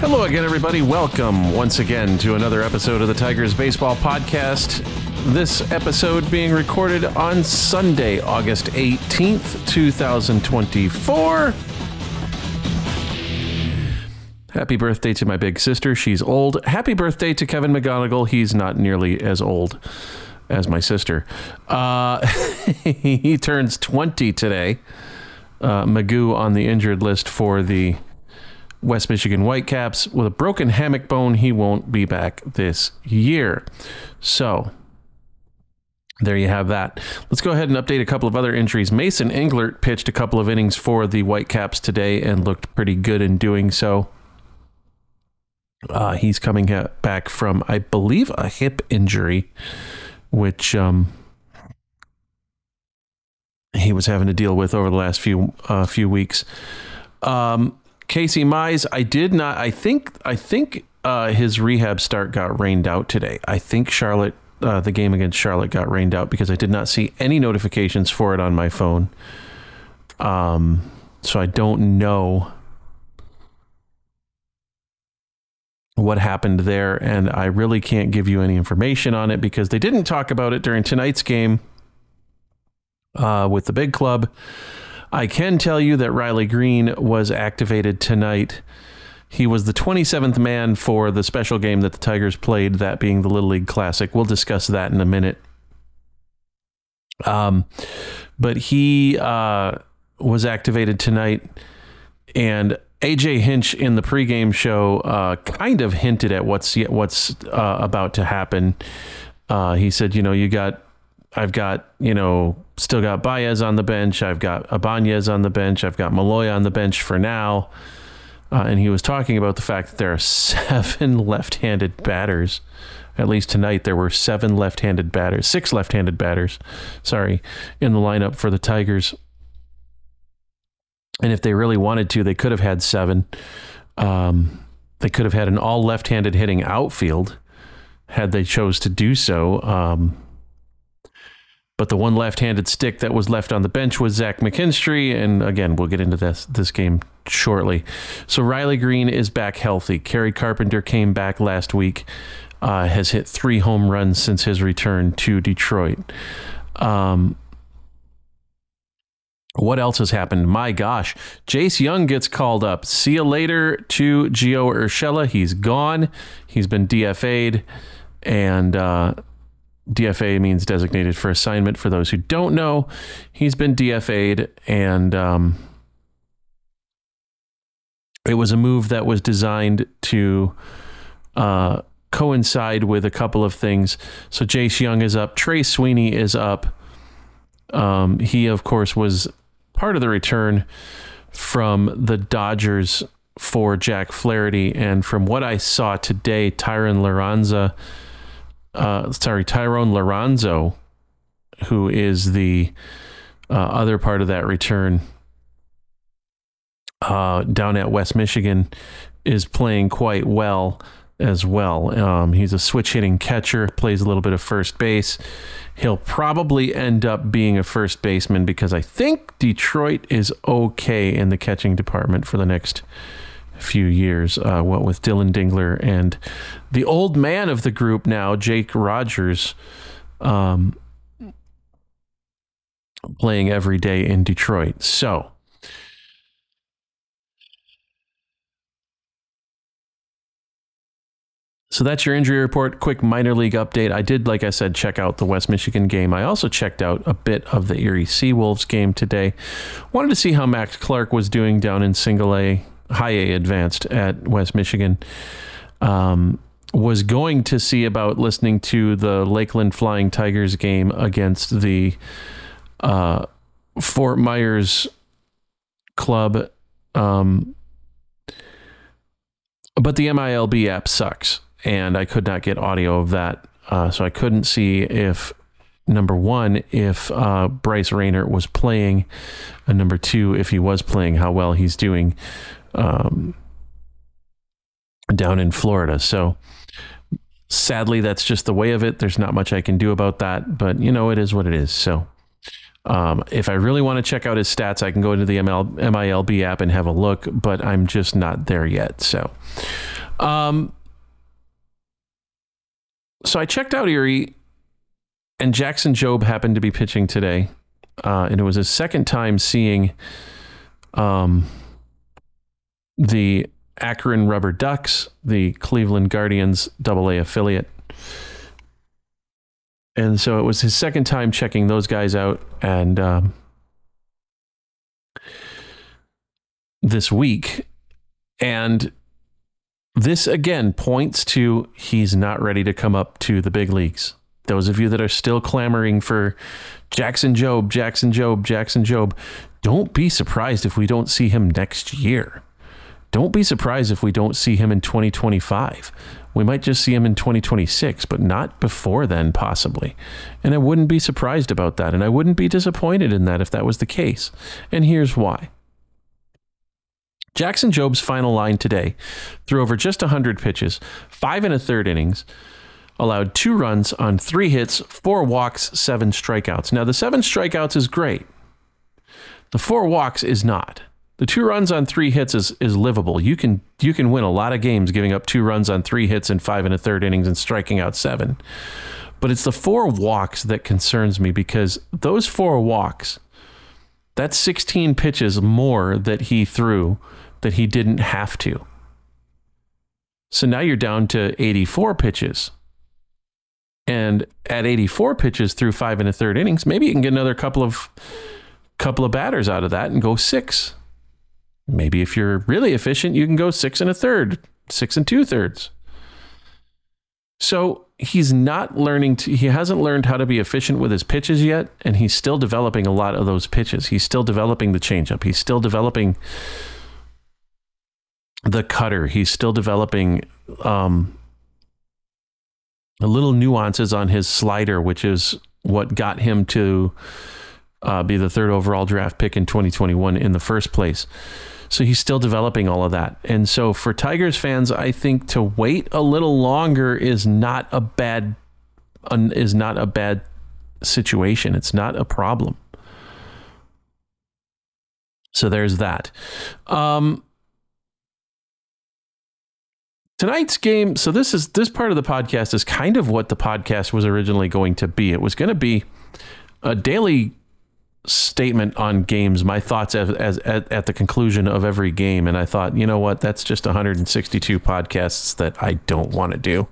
Hello again, everybody. Welcome once again to another episode of the Tigers Baseball Podcast. This episode being recorded on Sunday, August 18th, 2024. Happy birthday to my big sister. She's old. Happy birthday to Kevin McGonigal. He's not nearly as old as my sister. He turns 20 today. Magoo on the injured list for the West Michigan Whitecaps. With a broken hammock bone, he won't be back this year. So there you have that. Let's go ahead and update a couple of other injuries. Mason Englert pitched a couple of innings for the Whitecaps today and looked pretty good in doing so. He's coming back from, I believe, a hip injury, which he was having to deal with over the last few weeks. Casey Mize, I think his rehab start got rained out today. I think the game against Charlotte got rained out because I did not see any notifications for it on my phone. So I don't know what happened there, and I really can't give you any information on it because they didn't talk about it during tonight's game with the big club. I can tell you that Riley Green was activated tonight. He was the 27th man for the special game that the Tigers played, that being the Little League Classic. We'll discuss that in a minute. But he was activated tonight, and AJ Hinch in the pregame show kind of hinted at what's about to happen. He said, I've got, still got Baez on the bench. I've got Ibanez on the bench. I've got Malloy on the bench for now. And he was talking about the fact that there are 7 left-handed batters. At least tonight there were 6 left-handed batters, in the lineup for the Tigers. And if they really wanted to, they could have had 7. They could have had an all left-handed hitting outfield had they chose to do so. But the one left-handed stick that was left on the bench was Zach McKinstry. And again, we'll get into this game shortly. So Riley Green is back healthy. Kerry Carpenter came back last week, has hit 3 home runs since his return to Detroit. What else has happened? My gosh, Jace Young gets called up. See you later to Gio Urshela. He's gone. He's been DFA'd, and DFA means designated for assignment. For those who don't know, he's been DFA'd, and it was a move that was designed to coincide with a couple of things. So Jace Young is up. Trey Sweeney is up. He, of course, was part of the return from the Dodgers for Jack Flaherty. And from what I saw today, Tyrone Lorenzo, who is the other part of that return down at West Michigan, is playing quite well as well. He's a switch hitting catcher, plays a little bit of first base. He'll probably end up being a first baseman because I think Detroit is okay in the catching department for the next few years, what with Dylan Dingler and the old man of the group now, Jake Rogers, playing every day in Detroit. So that's your injury report. Quick minor league update. I did, like I said, check out the West Michigan game. I also checked out a bit of the Erie Seawolves game today. Wanted to see how Max Clark was doing down in single A, high A advanced at West Michigan. Was going to see about listening to the Lakeland Flying Tigers game against the Fort Myers club. But the MILB app sucks, and I could not get audio of that. So I couldn't see if, number one, if Bryce Rayner was playing, and number two, if he was playing, how well he's doing down in Florida. So sadly, that's just the way of it. There's not much I can do about that, but it is what it is. So if I really want to check out his stats, I can go into the MILB app and have a look, but I'm just not there yet. So So I checked out Erie, and Jackson Jobe happened to be pitching today. And it was his second time seeing the Akron Rubber Ducks, the Cleveland Guardians AA affiliate. And so it was his second time checking those guys out. And this week, and this again points to he's not ready to come up to the big leagues. Those of you that are still clamoring for Jackson Jobe, don't be surprised if we don't see him next year. Don't be surprised if we don't see him in 2025. We might just see him in 2026, but not before then, possibly. And I wouldn't be surprised about that. And I wouldn't be disappointed in that if that was the case. And here's why. Jackson Jobe's final line today threw over just 100 pitches, 5 1/3 innings, allowed 2 runs on 3 hits, 4 walks, 7 strikeouts. Now, the 7 strikeouts is great. The 4 walks is not. The 2 runs on 3 hits is livable. You can win a lot of games giving up 2 runs on 3 hits in 5 1/3 innings and striking out 7. But it's the 4 walks that concerns me, because those 4 walks, that's 16 pitches more that he threw that he didn't have to. So now you're down to 84 pitches. And at 84 pitches through 5 1/3 innings, maybe you can get another couple of batters out of that and go 6. Maybe if you're really efficient, you can go 6 1/3, 6 2/3. So he hasn't learned how to be efficient with his pitches yet, and he's still developing a lot of those pitches. He's still developing the changeup. He's still developing the cutter. He's still developing little nuances on his slider, which is what got him to be the 3rd overall draft pick in 2021 in the first place. So he's still developing all of that. And so for Tigers fans, I think to wait a little longer is not a bad situation. It's not a problem. So there's that. Tonight's game, so this part of the podcast is kind of what the podcast was originally going to be. It was going to be a daily statement on games, my thoughts at the conclusion of every game. And I thought, you know what, that's just 162 podcasts that I don't want to do.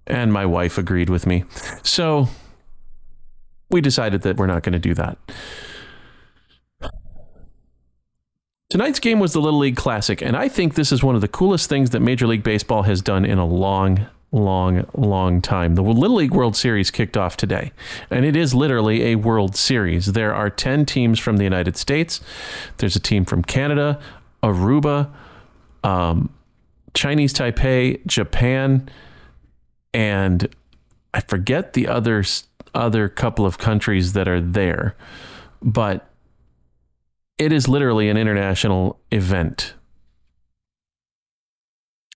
And my wife agreed with me. So we decided that we're not going to do that. Tonight's game was the Little League Classic, and I think this is one of the coolest things that Major League Baseball has done in a long time. The Little League World Series kicked off today, and it is literally a World Series. There are 10 teams from the United States. There's a team from Canada, Aruba, Chinese Taipei, Japan, and I forget the other couple of countries that are there, but it is literally an international event.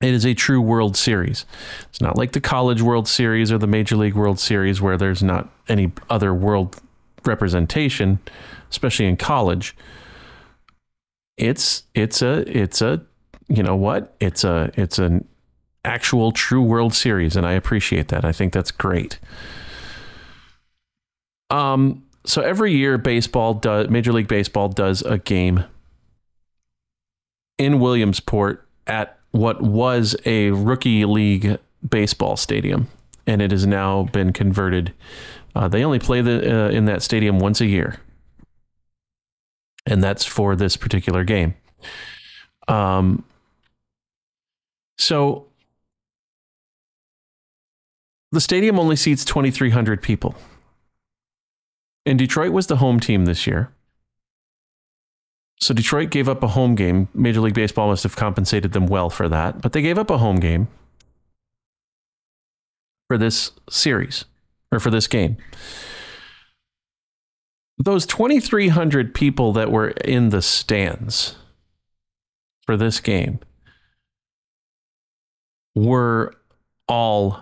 It is a true World Series. It's not like the College World Series or the Major League World Series where there's not any other world representation, especially in college. It's a you know what? It's an actual true World Series, and I appreciate that. I think that's great. So every year Major League Baseball does a game in Williamsport at what was a rookie league baseball stadium, and it has now been converted. They only play in that stadium once a year, and that's for this particular game. So the stadium only seats 2,300 people. And Detroit was the home team this year. So Detroit gave up a home game. Major League Baseball must have compensated them well for that. But they gave up a home game for this series, or for this game. Those 2,300 people that were in the stands for this game were all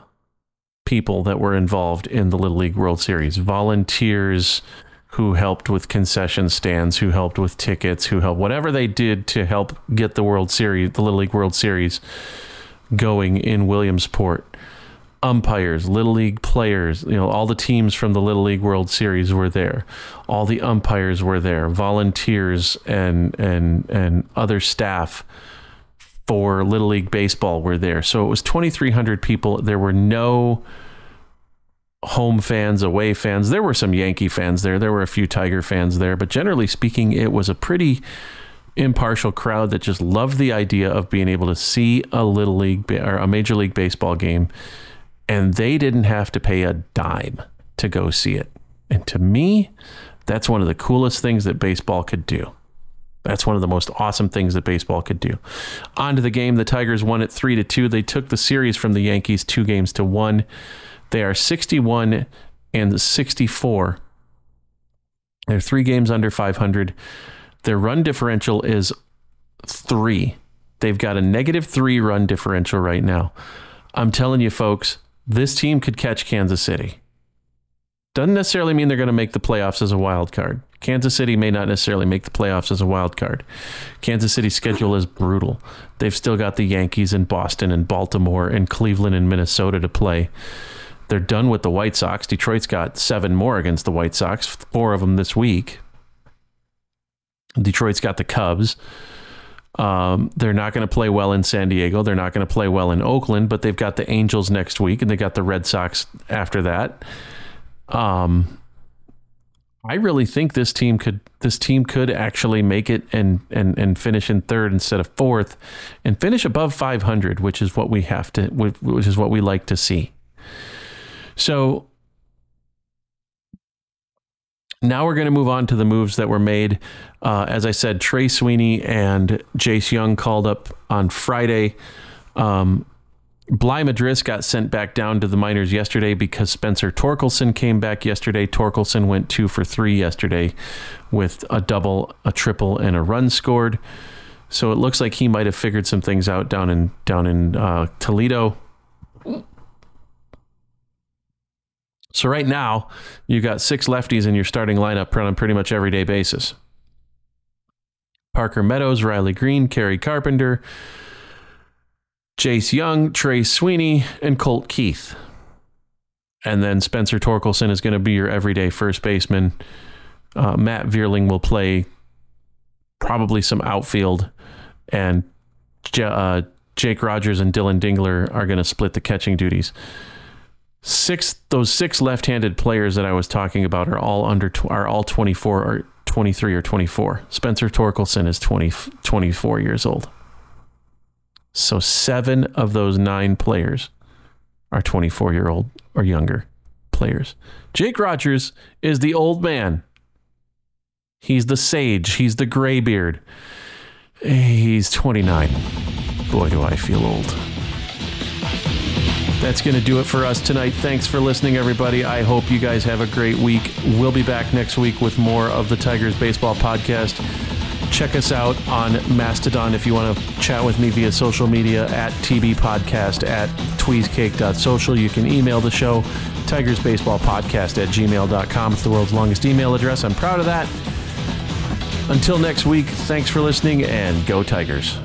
people that were involved in the Little League World Series. Volunteers who helped with concession stands, who helped with tickets, who helped whatever they did to help get the World Series, the Little League World Series going in Williamsport. Umpires, Little League players, all the teams from the Little League World Series were there. All the umpires were there. Volunteers and other staff for Little League Baseball were there. So it was 2,300 people. There were no home fans, away fans. There were some Yankee fans there. There were a few Tiger fans there. But generally speaking, it was a pretty impartial crowd that just loved the idea of being able to see a Little League or a Major League Baseball game. And they didn't have to pay a dime to go see it. And to me, that's one of the coolest things that baseball could do. That's one of the most awesome things that baseball could do. On to the game. The Tigers won it 3-2. They took the series from the Yankees 2-1. They are 61 and 64. They're 3 games under 500. Their run differential is 3. They've got a -3 run differential right now. I'm telling you, folks, this team could catch Kansas City. Doesn't necessarily mean they're going to make the playoffs as a wild card. Kansas City may not necessarily make the playoffs as a wild card. Kansas City's schedule is brutal. They've still got the Yankees and Boston and Baltimore and Cleveland and Minnesota to play. They're done with the White Sox. Detroit's got 7 more against the White Sox, 4 of them this week. Detroit's got the Cubs. They're not going to play well in San Diego. They're not going to play well in Oakland, but they've got the Angels next week and they got the Red Sox after that. I really think this team could actually make it and finish in 3rd instead of 4th and finish above 500, which is what we like to see. So now we're going to move on to the moves that were made. As I said, Trey Sweeney and Jace Young called up on Friday. Bly Madris got sent back down to the minors yesterday because Spencer Torkelson came back yesterday. Torkelson went 2 for 3 yesterday with a double, a triple, and a run scored. So it looks like he might have figured some things out down in Toledo. So right now, you got 6 lefties in your starting lineup on a pretty much everyday basis. Parker Meadows, Riley Green, Kerry Carpenter, Jace Young, Trey Sweeney, and Colt Keith. And then Spencer Torkelson is going to be your everyday first baseman. Matt Vierling will play probably some outfield. And Jake Rogers and Dylan Dingler are going to split the catching duties. Those 6 left-handed players that I was talking about are all all 24 or 23 or 24. Spencer Torkelson is 24 years old. So 7 of those 9 players are 24-year-old or younger players. Jake Rogers is the old man. He's the sage. He's the graybeard. He's 29. Boy, do I feel old. That's going to do it for us tonight. Thanks for listening, everybody. I hope you guys have a great week. We'll be back next week with more of the Tigers Baseball Podcast. Check us out on Mastodon if you want to chat with me via social media at TB Podcast, at tweezcake.social. You can email the show, tigersbaseballpodcast@gmail.com. It's the world's longest email address. I'm proud of that. Until next week, thanks for listening, and go Tigers.